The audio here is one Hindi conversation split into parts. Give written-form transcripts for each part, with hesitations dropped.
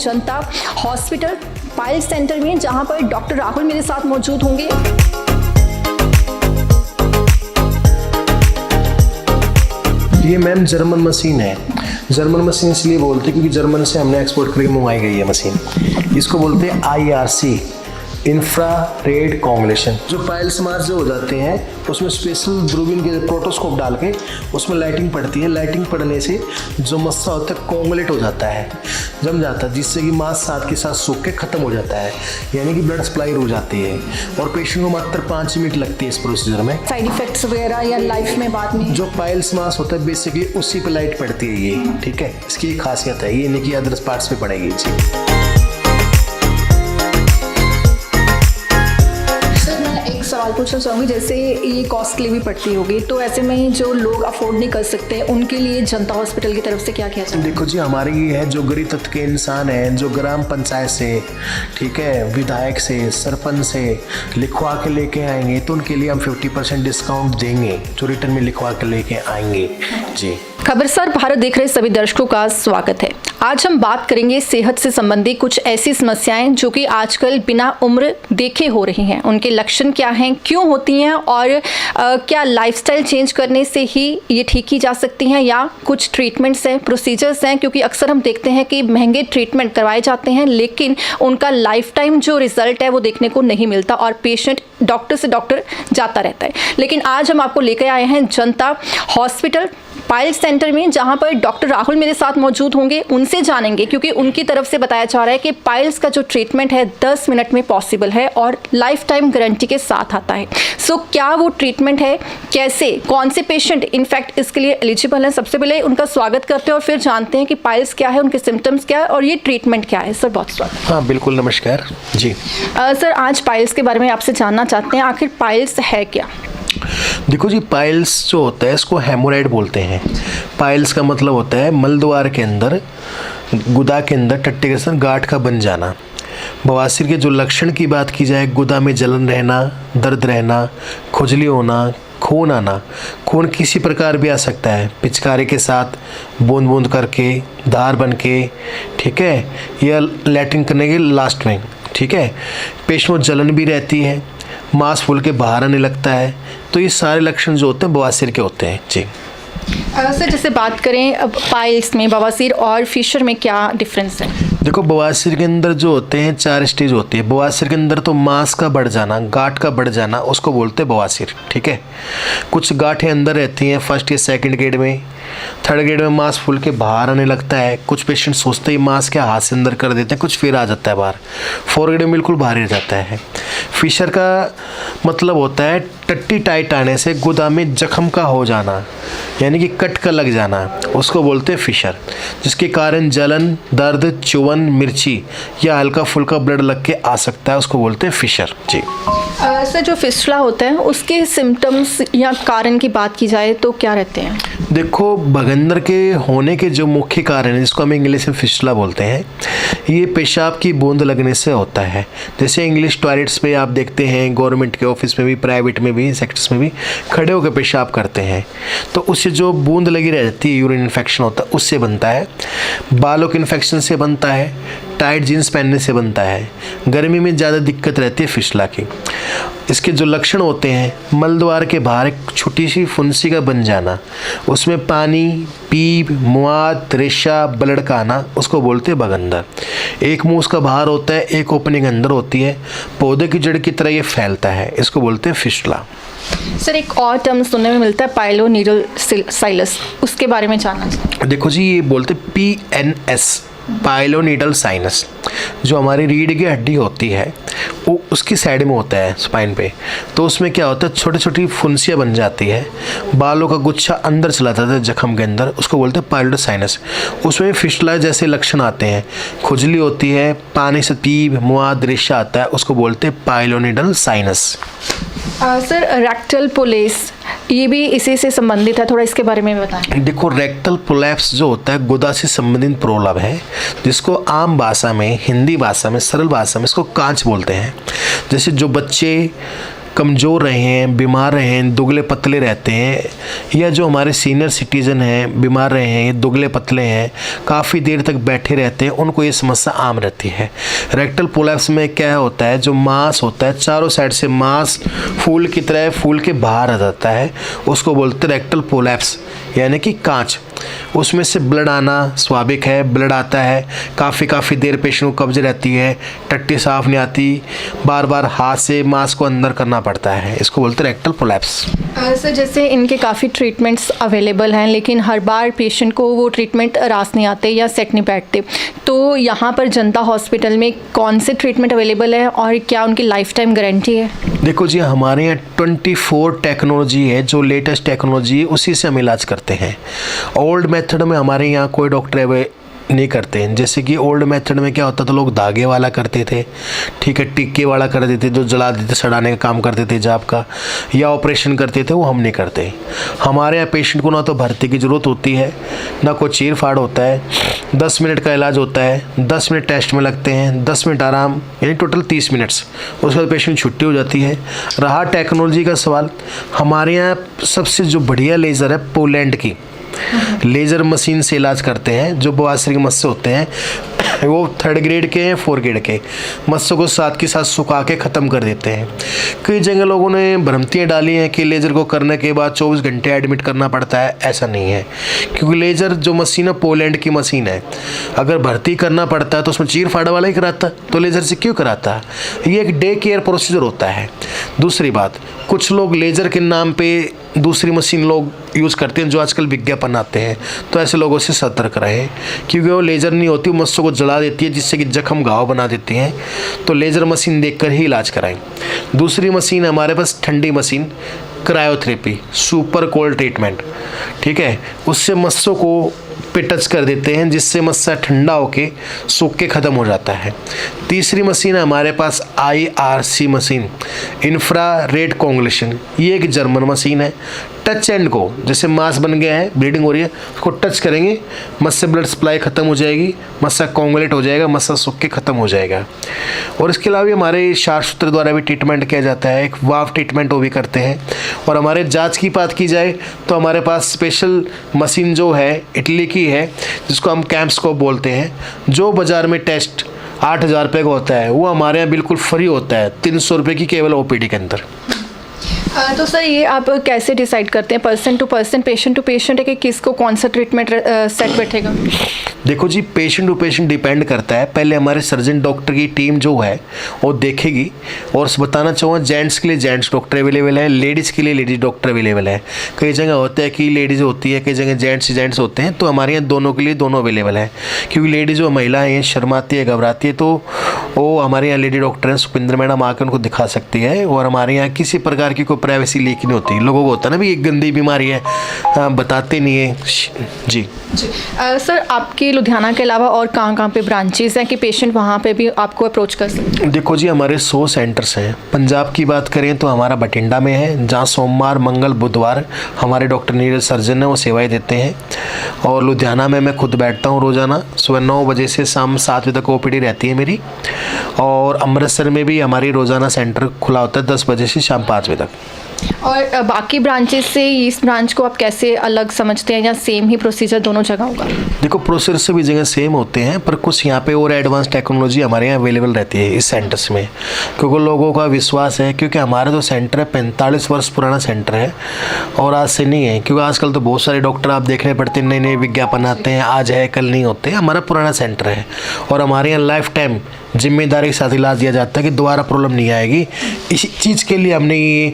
जनता हॉस्पिटल पाइल्स सेंटर में, जहां पर डॉक्टर राहुल मेरे साथ मौजूद होंगे। ये मैम जर्मन मशीन है। जर्मन मशीन इसलिए बोलते हैं क्योंकि जर्मन से हमने एक्सपोर्ट करके मंगवाई गई है मशीन। इसको बोलते हैं IRC, इंफ्रारेड कॉन्गुलेशन। जो पाइल्स मास जो हो जाते हैं उसमें स्पेशल दूरबीन के प्रोटोस्कोप डाल के उसमें लाइटिंग पड़ती है। लाइटिंग पड़ने से जो मस्सा होता है कोंगुलेट हो जाता है, जम जाता है, जिससे कि मास साथ के साथ सूख के ख़त्म हो जाता है, यानी कि ब्लड सप्लाई हो जाती है। और पेशेंट को मात्र 5 मिनट लगती है इस प्रोसीजर में। साइड इफेक्ट्स वगैरह या लाइफ में बाद में जो पाइल्स मास होता है बेसिकली उसी पे लाइट पड़ती है ये, ठीक है। इसकी एक खासियत है, ये नहीं कि अदर पार्ट्स पे पड़ेगी जी। सवाल पूछना चाहूँगी, जैसे ये कॉस्टली भी पड़ती होगी, तो ऐसे में जो लोग अफोर्ड नहीं कर सकते उनके लिए जनता हॉस्पिटल की तरफ से क्या किया जाए? देखो जी, हमारी ये है जो गरीब तबके के इंसान हैं, जो ग्राम पंचायत से, ठीक है, विधायक से, सरपंच से लिखवा के लेके आएंगे तो उनके लिए हम 50% डिस्काउंट देंगे, जो रिटर्न में लिखवा के लेके आएंगे जी। खबरसार भारत देख रहे सभी दर्शकों का स्वागत है। आज हम बात करेंगे सेहत से संबंधित कुछ ऐसी समस्याएं जो कि आजकल बिना उम्र देखे हो रही हैं। उनके लक्षण क्या हैं, क्यों होती हैं और क्या लाइफस्टाइल चेंज करने से ही ये ठीक की जा सकती हैं या कुछ ट्रीटमेंट्स हैं, प्रोसीजर्स हैं। क्योंकि अक्सर हम देखते हैं कि महंगे ट्रीटमेंट करवाए जाते हैं लेकिन उनका लाइफ टाइम जो रिजल्ट है वो देखने को नहीं मिलता और पेशेंट डॉक्टर से डॉक्टर जाता रहता है। लेकिन आज हम आपको लेकर आए हैं जनता हॉस्पिटल पाइल्स सेंटर में, जहां पर डॉक्टर राहुल मेरे साथ मौजूद होंगे। उनसे जानेंगे क्योंकि उनकी तरफ से बताया जा रहा है कि पाइल्स का जो ट्रीटमेंट है 10 मिनट में पॉसिबल है और लाइफ टाइम गारंटी के साथ आता है। सो क्या वो ट्रीटमेंट है, कैसे, कौन से पेशेंट इनफैक्ट इसके लिए एलिजिबल हैं? सबसे पहले उनका स्वागत करते हैं और फिर जानते हैं कि पाइल्स क्या है, उनके सिम्टम्स क्या है और ये ट्रीटमेंट क्या है। सर बहुत स्वागत। हाँ बिल्कुल, नमस्कार जी। सर आज पाइल्स के बारे में आपसे जानना चाहते हैं, आखिर पाइल्स है क्या? देखो जी, पाइल्स जो होता है इसको हेमोराइड बोलते हैं। पाइल्स का मतलब होता है मलद्वार के अंदर, गुदा के अंदर टट्टे के साथ गांठ का बन जाना। बवासीर के जो लक्षण की बात की जाए, गुदा में जलन रहना, दर्द रहना, खुजली होना, खून आना। खून किसी प्रकार भी आ सकता है, पिचकारी के साथ बूंद बूंद करके, धार बन के, ठीक है, या लैट्रिन करने के लास्ट में, ठीक है। पेट में जलन भी रहती है, मांस फूल के बाहर आने लगता है। तो ये सारे लक्षण जो होते हैं बवासीर के होते हैं जी। सर जैसे बात करें अब पाइल्स में, बवासीर और फिशर में क्या डिफरेंस है? देखो, बवासीर के अंदर जो होते हैं 4 स्टेज होती है। बवासीर के अंदर तो मांस का बढ़ जाना, गांठ का बढ़ जाना, उसको बोलते हैं बवासीर, ठीक है। कुछ गांठें अंदर रहती हैं फर्स्ट या सेकंड ग्रेड में, थर्ड ग्रेड में मांस फूल के बाहर आने लगता है। कुछ पेशेंट सोचते ही मांस के हाथ से अंदर कर देते हैं, कुछ फिर आ जाता है बाहर। फोर्थ ग्रेड में बिल्कुल बाहर रह जाता है। फिशर का मतलब होता है टट्टी टाइट आने से गुदा में जख्म का हो जाना, यानी कि कट का लग जाना, उसको बोलते हैं फिशर, जिसके कारण जलन, दर्द, चुवन, मिर्ची या हल्का फुल्का ब्लड लग के आ सकता है, उसको बोलते हैं फिशर जी। सर जो फिस्टुला होता है उसके सिम्टम्स या कारण की बात की जाए तो क्या रहते हैं? देखो, भगंदर के होने के जो मुख्य कारण है, जिसको हम इंग्लिश में फिस्टुला बोलते हैं, ये पेशाब की बूंद लगने से होता है। जैसे इंग्लिश टॉयलेट्स पे आप देखते हैं, गवर्नमेंट के ऑफिस में भी, प्राइवेट में भी, सेक्टर्स में भी खड़े होकर पेशाब करते हैं, तो उससे जो बूंद लगी रहती है, यूरिन इन्फेक्शन होता है, उससे बनता है। बालों के इन्फेक्शन से बनता है, टाइट जीन्स पहनने से बनता है। गर्मी में ज़्यादा दिक्कत रहती है फिस्टुला की। इसके जो लक्षण होते हैं, मलद्वार के बाहर एक छोटी सी फुंसी का बन जाना, उसमें पानी, पीप, मुआद, रेशा, ब्लड का आना, उसको बोलते हैं भगंदर। एक मुंह उसका बाहर होता है, एक ओपनिंग अंदर होती है, पौधे की जड़ की तरह ये फैलता है, इसको बोलते हैं फिस्टुला। सर एक और टर्म सुनने में मिलता है पाइलोनीडल साइनस, उसके बारे में जानना। देखो जी, ये बोलते PNS, पाइलोनीडल साइनस। जो हमारी रीढ़ की हड्डी होती है वो उसकी साइड में होता है, स्पाइन पे। तो उसमें क्या होता है, छोटी छोटी फुंसियाँ बन जाती है, बालों का गुच्छा अंदर चला जाता है जख्म के अंदर, उसको बोलते हैं पाइलोनीडल साइनस। उसमें फिस्टुला जैसे लक्षण आते हैं, खुजली होती है, पानी से पीप, मुआद, रेशा आता है, उसको बोलते हैं पाइलोनीडल साइनस। सर रेक्टल पोलेस, ये भी इसी से संबंधित है, थोड़ा इसके बारे में बताएं। देखो, रेक्टल प्रोलैप्स जो होता है गुदा से संबंधित प्रोलब है, जिसको आम भाषा में, हिंदी भाषा में, सरल भाषा में इसको कांच बोलते हैं। जैसे जो बच्चे कमज़ोर रहे हैं, बीमार रहे हैं, दुबले पतले रहते हैं, या जो हमारे सीनियर सिटीज़न हैं, बीमार रहे हैं, दुबले पतले हैं, काफ़ी देर तक बैठे रहते हैं, उनको ये समस्या आम रहती है। रेक्टल प्रोलैप्स में क्या होता है, जो मांस होता है चारों साइड से मांस फूल की तरह फूल के बाहर आ जाता है, उसको बोलते हैं रेक्टल प्रोलैप्स, यानी कि कांच। उसमें से ब्लड आना स्वाभाविक है, ब्लड आता है, काफ़ी देर पेशेंट को कब्ज रहती है, टट्टी साफ नहीं आती, बार बार हाथ से मांस को अंदर करना पड़ता है, इसको बोलते हैं रेक्टल प्रोलैप्स। सर जैसे इनके काफ़ी ट्रीटमेंट्स अवेलेबल हैं, लेकिन हर बार पेशेंट को वो ट्रीटमेंट रास नहीं आते या सेट नहीं बैठते, तो यहाँ पर जनता हॉस्पिटल में कौन से ट्रीटमेंट अवेलेबल है और क्या उनकी लाइफ टाइम गारंटी है? देखो जी, हमारे यहाँ 24 टेक्नोलॉजी है, जो लेटेस्ट टेक्नोलॉजी है उसी से हम इलाज करते हैं। ओल्ड मेथड में हमारे यहाँ कोई डॉक्टर नहीं करते हैं। जैसे कि ओल्ड मेथड में क्या होता था, लोग धागे वाला करते थे, ठीक है, टिक्के वाला कर देते थे, जो जला देते सड़ाने का काम करते थे जाप का, या ऑपरेशन करते थे, वो हम नहीं करते। हमारे यहाँ पेशेंट को ना तो भर्ती की ज़रूरत होती है, ना कोई चीर फाड़ होता है। 10 मिनट का इलाज होता है, 10 मिनट टेस्ट में लगते हैं, 10 मिनट आराम, यानी टोटल 30 मिनट्स। उसके बाद पेशेंट छुट्टी हो जाती है। रहा टेक्नोलॉजी का सवाल, हमारे यहाँ सबसे जो बढ़िया लेज़र है पोलैंड की लेज़र मशीन से इलाज करते हैं। जो बवासीर के मस्से होते हैं वो 3rd ग्रेड के हैं, 4 ग्रेड के मस्सों को साथ के साथ सुखा के ख़त्म कर देते हैं। कई जगह लोगों ने भ्रांतियाँ डाली हैं कि लेज़र को करने के बाद 24 घंटे एडमिट करना पड़ता है, ऐसा नहीं है। क्योंकि लेज़र जो मशीन है पोलैंड की मशीन है, अगर भर्ती करना पड़ता है तो उसमें चीर फाड़ वाला ही कराता, तो लेज़र से क्यों कराता? ये एक डे केयर प्रोसीजर होता है। दूसरी बात, कुछ लोग लेज़र के नाम पे दूसरी मशीन लोग यूज़ करते हैं जो आजकल विज्ञापन आते हैं, तो ऐसे लोगों से सतर्क रहें, क्योंकि वो लेज़र नहीं होती, वो मस्सों को जला देती है, जिससे कि जख्म घाव बना देती हैं। तो लेज़र मशीन देखकर ही इलाज कराएं। दूसरी मशीन है हमारे पास ठंडी machine, cryotherapy, super cold treatment, ठीक है, उससे मस्सों को पे टच कर देते हैं, जिससे मस्सा ठंडा होके सूख के ख़त्म हो जाता है। तीसरी मशीन है हमारे पास IRC मशीन, इंफ्रारेड कोंगुलेशन। ये एक जर्मन मशीन है। टच एंड को, जैसे मांस बन गया है, ब्लीडिंग हो रही है, उसको टच करेंगे, मस्से ब्लड सप्लाई ख़त्म हो जाएगी, मस्सा कोंगुलेट हो जाएगा, मस्सा सूख के ख़त्म हो जाएगा। और इसके अलावा हमारे शास्त्र द्वारा भी ट्रीटमेंट किया जाता है, एक वाव ट्रीटमेंट वो भी करते हैं। और हमारे जाँच की बात की जाए तो हमारे पास स्पेशल मशीन जो है इटली की है, जिसको हम कैम्प्सकोप बोलते हैं, जो बाज़ार में टेस्ट 8,000 रुपये का होता है, वो हमारे यहाँ बिल्कुल फ्री होता है, 300 रुपये की केवल OPD के अंदर। तो सर ये आप कैसे डिसाइड करते हैं, person to person, patient to patient है कि किसको कौन सा ट्रीटमेंट सेट बैठेगा? देखो जी, पेशेंट टू पेशेंट डिपेंड करता है। पहले हमारे सर्जन डॉक्टर की टीम जो है वो देखेगी, और बताना चाहूँगा जेंट्स के लिए जेंट्स डॉक्टर अवेलेबल है, लेडीज़ के लिए लेडीज़ डॉक्टर अवेलेबल है। कई जगह होता है कि लेडीज़ होती है, कई जगह जेंट्स होते हैं, तो हमारे यहाँ दोनों के लिए दोनों अवेलेबल है। क्योंकि लेडीज़ जो महिला हैं शर्माती है, घबराती है, तो वो हमारे यहाँ लेडी डॉक्टर हैं, सुपिंदर मैडम आकर उनको दिखा सकती है। और हमारे यहाँ किसी प्रकार की कोई प्राइवेसी लीक नहीं होती। लोगों को होता है ना भी एक गंदी बीमारी है, बताते नहीं है जी। सर आपके लुधियाना के अलावा और कहाँ पे ब्रांचेस हैं कि पेशेंट वहाँ पे भी आपको अप्रोच कर सकते हैं? देखो जी, हमारे 100 सेंटर्स हैं। पंजाब की बात करें तो हमारा बठिंडा में है, जहाँ सोमवार, मंगल, बुधवार हमारे डॉक्टर नीरज सर्जन है, वो सेवाएं देते हैं। और लुधियाना में मैं खुद बैठता हूँ रोज़ाना, सुबह 9 बजे से शाम 7 बजे तक OPD रहती है मेरी। और अमृतसर में भी हमारी रोज़ाना सेंटर खुला होता है 10 बजे से शाम 5 बजे तक। और बाकी ब्रांचेस से इस ब्रांच को आप कैसे अलग समझते हैं, या सेम ही प्रोसीजर दोनों जगह होगा? देखो, प्रोसीजर सभी जगह सेम होते हैं, पर कुछ यहाँ पे और एडवांस टेक्नोलॉजी हमारे यहाँ अवेलेबल रहती है इस सेंटर्स में, क्योंकि लोगों का विश्वास है। क्योंकि हमारा जो सेंटर है 45 वर्ष पुराना सेंटर है, और आज से नहीं है। क्योंकि आजकल तो बहुत सारे डॉक्टर आप देखने पड़ते हैं, नए नए विज्ञापन आते हैं, आज है कल नहीं होते। हमारा पुराना सेंटर है, और हमारे यहाँ लाइफ टाइम जिम्मेदारी के साथ इलाज दिया जाता है कि दोबारा प्रॉब्लम नहीं आएगी। इसी चीज़ के लिए हमने ये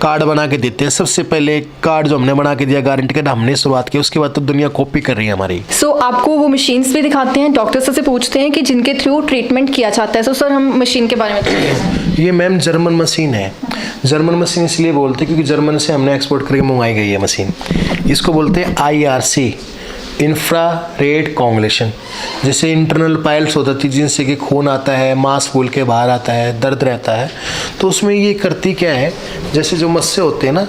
कार्ड बना के देते हैं। सबसे पहले कार्ड जो हमने बना के दिया, गारंटी कार्ड, हमने शुरुआत की, उसके बाद तो दुनिया कॉपी कर रही है हमारी। सो आपको वो मशीन्स भी दिखाते हैं, डॉक्टर से पूछते हैं कि जिनके थ्रू ट्रीटमेंट किया जाता है। सो सर हम मशीन के बारे में ये मैम जर्मन मशीन है। जर्मन मशीन इसलिए बोलते हैं क्योंकि जर्मन से हमने एक्सपोर्ट करके मंगवाई गई है मशीन। इसको बोलते हैं IRC, इंफ्रारेड कोंगुलेशन। जैसे इंटरनल पाइल्स होती थी, जिनसे कि खून आता है, मांस फूल के बाहर आता है, दर्द रहता है, तो उसमें ये करती क्या है, जैसे जो मस्से होते हैं ना,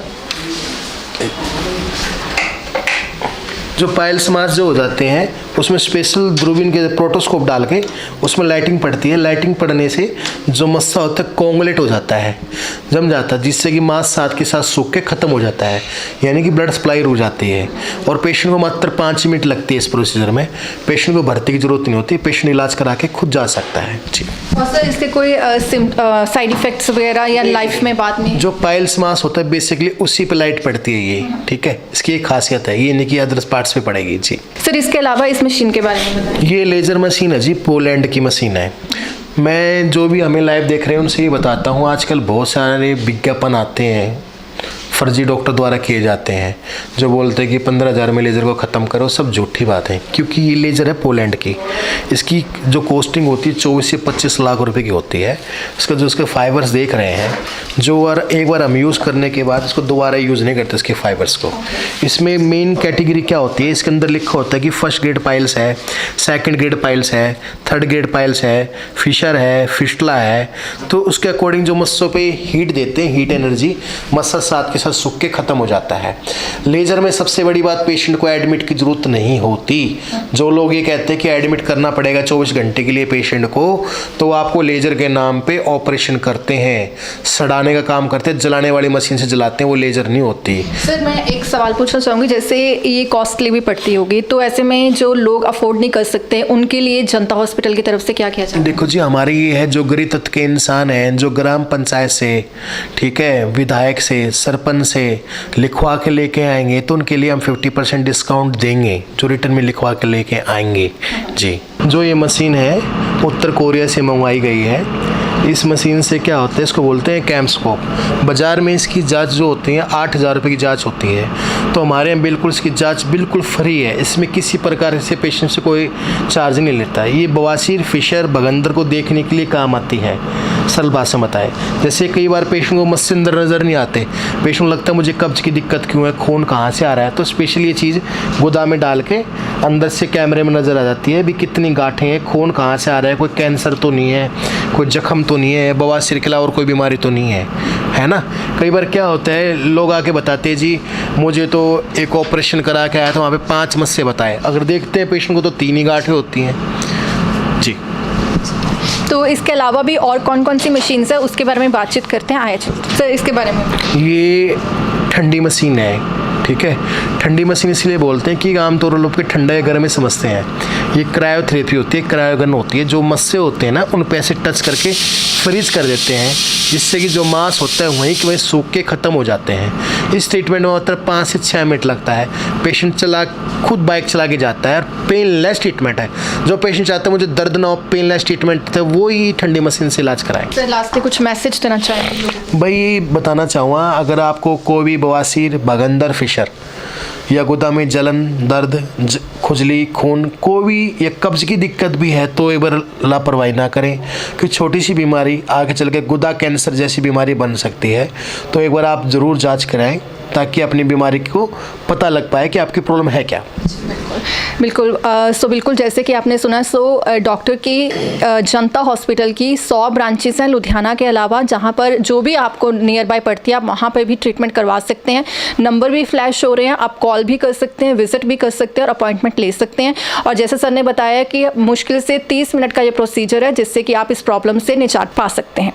जो पाइल्स मास जो हो जाते हैं उसमें स्पेशल दूरबीन के प्रोटोस्कोप डाल के उसमें लाइटिंग पड़ती है। लाइटिंग पड़ने से जो मस्सा होता है कोंगुलेट हो जाता है, जम जाता है, जिससे कि मास साथ के साथ सूख के ख़त्म हो जाता है, यानी कि ब्लड सप्लाई रुक जाती है। और पेशेंट को मात्र 5 मिनट लगती है इस प्रोसीजर में। पेशेंट को भर्ती की जरूरत नहीं होती, पेशेंट इलाज करा के खुद जा सकता है जी। और सर इसके कोई साइड इफेक्ट्स वगैरह या लाइफ में बाद में? जो पाइल्स मास होता है बेसिकली उसी पे लाइट पड़ती है ये, ठीक है, इसकी एक खासियत है, ये नहीं कि अदर पार्ट्स पे पड़ेगी जी। सर इसके अलावा इस मशीन के बारे में बताइए। ये लेज़र मशीन है जी, पोलैंड की मशीन है। मैं जो भी हमें लाइव देख रहे हैं उनसे ये बताता हूँ, आजकल बहुत सारे विज्ञापन आते हैं फर्जी डॉक्टर द्वारा किए जाते हैं जो बोलते हैं कि 15,000 में लेज़र को ख़त्म करो, सब झूठी बात है। क्योंकि ये लेज़र है पोलैंड की, इसकी जो कॉस्टिंग होती है 24 से 25 लाख रुपए की होती है। इसका जो उसके फाइबर्स देख रहे हैं, जो एक बार हम यूज़ करने के बाद इसको दोबारा यूज़ नहीं करते इसके फाइबर्स को। इसमें मेन कैटेगरी क्या होती है, इसके अंदर लिखा होता है कि फर्स्ट ग्रेड पाइल्स है, सेकेंड ग्रेड पाइल्स है, थर्ड ग्रेड पाइल्स है, फिशर है, फिस्टुला है। तो उसके अकॉर्डिंग जो मस्सों पे हीट देते हैं, हीट एनर्जी, मस्सा साथ के साथ सूख के ख़त्म हो जाता है। लेज़र में सबसे बड़ी बात, पेशेंट को एडमिट की ज़रूरत नहीं होती। जो लोग ये कहते हैं कि एडमिट करना पड़ेगा 24 घंटे के लिए पेशेंट को, तो आपको लेज़र के नाम पे ऑपरेशन करते हैं, सड़ाने का काम करते हैं, जलाने वाली मशीन से जलाते हैं, वो लेज़र नहीं होती। सर मैं एक सवाल पूछना चाहूँगी, जैसे ये कॉस्टली भी पड़ती होगी, तो ऐसे में जो लोग अफोर्ड नहीं कर सकते उनके लिए जनता हॉस्पिटल की तरफ से क्या किया जाए? देखो जी, हमारी ये है जो गरीब तत्व के इंसान हैं, जो ग्राम पंचायत से, ठीक है, विधायक से, सरपंच से लिखवा के लेके आएंगे तो उनके लिए हम 50% डिस्काउंट देंगे, जो रिटर्न में लिखवा के लेके आएंगे जी। जो ये मशीन है उत्तर कोरिया से मंगवाई गई है। इस मशीन से क्या होता है, इसको बोलते हैं कैम्स्कोप। बाज़ार में इसकी जांच जो होती है 8,000 रुपये की जांच होती है, तो हमारे यहाँ बिल्कुल इसकी जांच बिल्कुल फ्री है। इसमें किसी प्रकार से पेशेंट से कोई चार्ज नहीं लेता है। ये बवासीर, फिशर, भगंदर को देखने के लिए काम आती है, सरल भाषा में बताए। जैसे कई बार पेशेंट को मस्से अंदर नज़र नहीं आते, पेशेंट को लगता है मुझे कब्ज की दिक्कत क्यों है, खून कहाँ से आ रहा है, तो स्पेशली ये चीज़ गोदा में डाल के अंदर से कैमरे में नज़र आ जाती है भी कितनी गांठें हैं, खून कहाँ से आ रहा है, कोई कैंसर तो नहीं है, कोई जख्म तो नहीं है, बवासीर के अलावा और कोई बीमारी तो नहीं है ना। कई बार क्या होता है, लोग आके बताते हैं जी मुझे तो एक ऑपरेशन करा के आया था, वहाँ पे 5 मस्से बताए, अगर देखते हैं पेशेंट को तो 3 ही गांठें होती हैं जी। तो इसके अलावा भी और कौन कौन सी मशीन्स है उसके बारे में बातचीत करते हैं। आए सर इसके बारे में। ये ठंडी मशीन है, ठीक है। ठंडी मशीन इसलिए बोलते हैं कि आमतौर पर लोग ठंडा या गर्म में समझते हैं। ये क्रायोथेरेपी होती है, क्रायोगन होती है, जो मस्से होते हैं ना उन पे ऐसे टच करके फ्रीज कर देते हैं, जिससे कि जो मांस होता है वहीं के वहीं सूख के ख़त्म हो जाते हैं। इस ट्रीटमेंट में मतलब 5 से 6 मिनट लगता है। पेशेंट खुद बाइक चला के जाता है और पेनलेस ट्रीटमेंट है। जो पेशेंट चाहते हैं मुझे दर्द ना हो, पेनलेस ट्रीटमेंट है, वो ही ठंडी मशीन से इलाज कराएं। सर लास्ट में कुछ मैसेज देना चाहेंगे? भाई बताना चाहूँगा, अगर आपको कोई भी बवासीर, भगंदर, फिशर या गुदा में जलन, दर्द, खुजली, खून, कोई भी या कब्ज की दिक्कत भी है तो एक बार लापरवाही ना करें, कि छोटी सी बीमारी आगे चल के गुदा कैंसर जैसी बीमारी बन सकती है। तो एक बार आप ज़रूर जांच कराएं ताकि अपनी बीमारी को पता लग पाए कि आपकी प्रॉब्लम है क्या। बिल्कुल बिल्कुल जैसे कि आपने सुना, डॉक्टर की जनता हॉस्पिटल की 100 ब्रांचेस हैं लुधियाना के अलावा, जहां पर जो भी आपको नियर बाय पड़ती है आप वहां पर भी ट्रीटमेंट करवा सकते हैं। नंबर भी फ्लैश हो रहे हैं, आप कॉल भी कर सकते हैं, विजिट भी कर सकते हैं और अपॉइंटमेंट ले सकते हैं। और जैसे सर ने बताया कि मुश्किल से 30 मिनट का ये प्रोसीजर है, जिससे कि आप इस प्रॉब्लम से निजात पा सकते हैं।